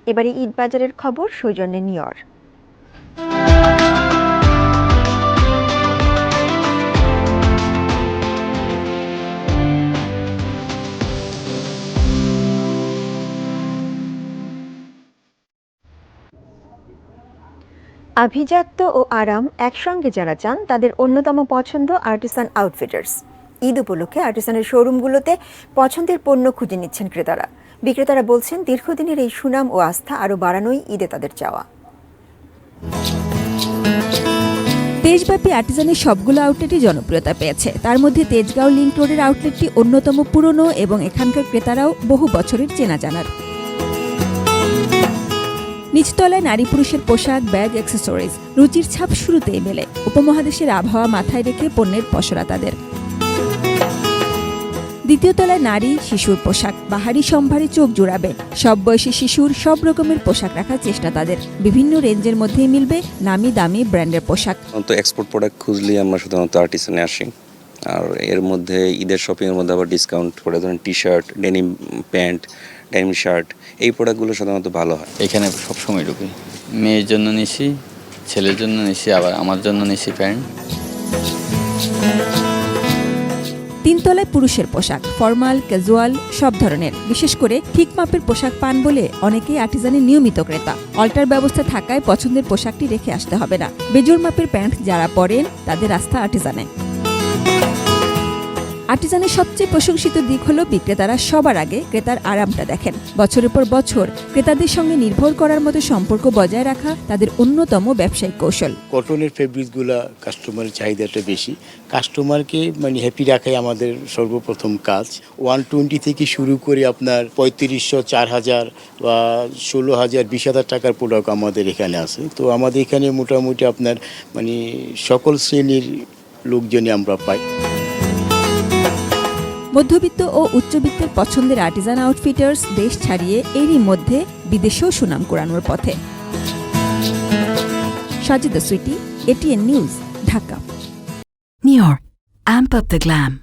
এবারে ঈদ বাজারের খবর সৌজন্যে নিয়র। আভিজাত্য ও আরাম একসঙ্গে যারা চান তাদের অন্যতম পছন্দ আর্টিসান আউটফিটার্স। ঈদ উপলক্ষে আর্টিসানের শোরুমগুলোতে পছন্দের পণ্য খুঁজে নিচ্ছেন ক্রেতারা। বিক্রেতারা বলছেন দীর্ঘদিনের এই সুনাম ও আস্থা আরও বাড়ানোই ঈদে তাদের চাওয়া। দেশব্যাপী আর্টিসানের সবগুলো আউটলেটই জনপ্রিয়তা পেয়েছে। তার মধ্যে তেজগাঁও লিংক রোডের আউটলেটটি অন্যতম পুরনো এবং এখানকার ক্রেতারাও বহু বছরের চেনা জানার। নিচতলায় নারী পুরুষের পোশাক, ব্যাগ, অ্যাক্সেসরিজ, রুচির ছাপ শুরুতেই মেলে। উপমহাদেশের আবহাওয়া মাথায় রেখে পণ্যের পসরা তাদের। দ্বিতীয় তলায় নারী শিশুর পোশাক, বাহারি সম্ভারে চোখ জুড়াবে। সব বয়সী শিশুর সব রকমের পোশাক রাখার চেষ্টা তাদের। বিভিন্ন রেঞ্জের মধ্যেই মিলবে নামি দামি ব্র্যান্ডের পোশাক। তো এক্সপোর্ট প্রোডাক্ট খুঁজলে আমরা সাধারণত আর্টিসানে আসি। আর এর মধ্যে ঈদের শপিংয়ের মধ্যে আবার ডিসকাউন্ট করে, ধরেন T shirt, denim pant, denim shirt, এই প্রোডাক্টগুলো সাধারণত ভালো হয়। এখানে সবসময় ঢুকি, মেয়ের জন্য নিছি, ছেলের জন্য নিছি, আবার আমার জন্য নিছি প্যান্ট। তিনতলায় পুরুষের পোশাক, ফর্মাল, ক্যাজুয়াল সব ধরনের। বিশেষ করে ঠিক মাপের পোশাক পান বলে অনেকেই আর্টিসানের নিয়মিত ক্রেতা। অল্টার ব্যবস্থা থাকায় পছন্দের পোশাকটি রেখে আসতে হবে না। বেজোর মাপের প্যান্ট যারা পরেন তাদের আস্থা আর্টিসানে। আর্টিসানের সবচেয়ে প্রশংসিত দিক হলো বিক্রেতারা সবার আগে ক্রেতার আরামটা দেখেন। বছরের পর বছর ক্রেতাদের সঙ্গে নির্ভর করার মতো সম্পর্ক বজায় রাখা তাদের অন্যতম ব্যবসায়িক কৌশল। কটনের ফেব্রিকগুলো কাস্টমারের চাহিদাটা বেশি। কাস্টমারকে হ্যাপি রাখাই আমাদের সর্বপ্রথম কাজ। 120 থেকে শুরু করে আপনার 3500, 4000 বা 16000, 20000 টাকার প্রোডাক্ট আমাদের এখানে আছে। তো আমাদের এখানে মোটামুটি আপনার সকল শ্রেণীর লোকজনই আমরা পাই। মধ্যবিত্ত ও উচ্চবিত্তের পছন্দের আর্টিসান আউটফিটার্স দেশ ছাড়িয়ে এরই মধ্যে বিদেশেও সুনাম কুড়ানোর পথে। Sajida Sweety, ATN News, Dhaka. Nior, amp up the glam.